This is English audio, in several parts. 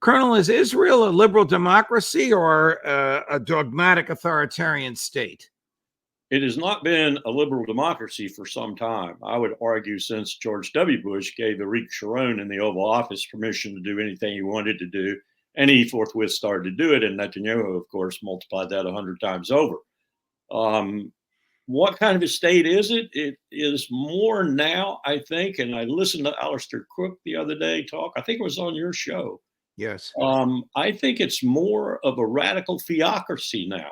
Colonel, is Israel a liberal democracy or a dogmatic authoritarian state? It has not been a liberal democracy for some time. I would argue since George W. Bush gave Ariel Sharon in the Oval Office permission to do anything he wanted to do, and he forthwith started to do it, and Netanyahu, of course, multiplied that 100 times over. What kind of a state is it? It is more now, I think, and I listened to Alistair Cook the other day talk. I think it was on your show. Yes. I think it's more of a radical theocracy now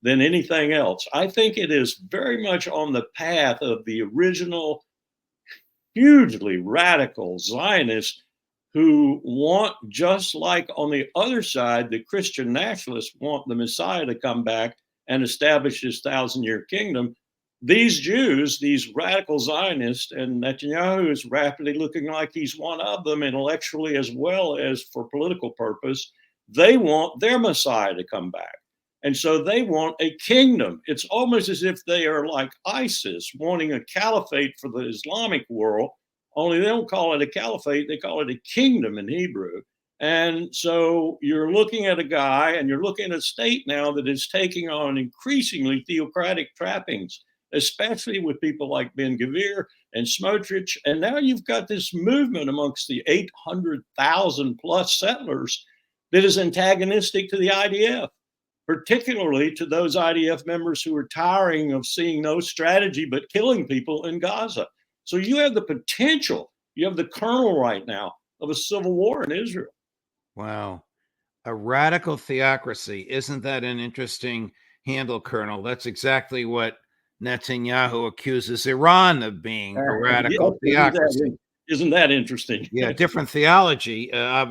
than anything else. I think it is very much on the path of the original hugely radical Zionists who want, just like on the other side, the Christian nationalists want the Messiah to come back and establish his 1,000-year kingdom. These Jews, these radical Zionists, and Netanyahu is rapidly looking like he's one of them intellectually as well as for political purpose. They want their Messiah to come back. And so they want a kingdom. It's almost as if they are like ISIS, wanting a caliphate for the Islamic world, only they don't call it a caliphate, they call it a kingdom in Hebrew. And so you're looking at a guy and you're looking at a state now that is taking on increasingly theocratic trappings, especially with people like Ben-Gvir and Smotrich. And now you've got this movement amongst the 800,000 plus settlers that is antagonistic to the IDF, particularly to those IDF members who are tiring of seeing no strategy but killing people in Gaza. So you have the potential, you have the kernel right now of a civil war in Israel. Wow. A radical theocracy. Isn't that an interesting handle, Colonel? That's exactly what Netanyahu accuses Iran of being, a radical theocracy. Isn't that interesting? Yeah, different theology, obviously.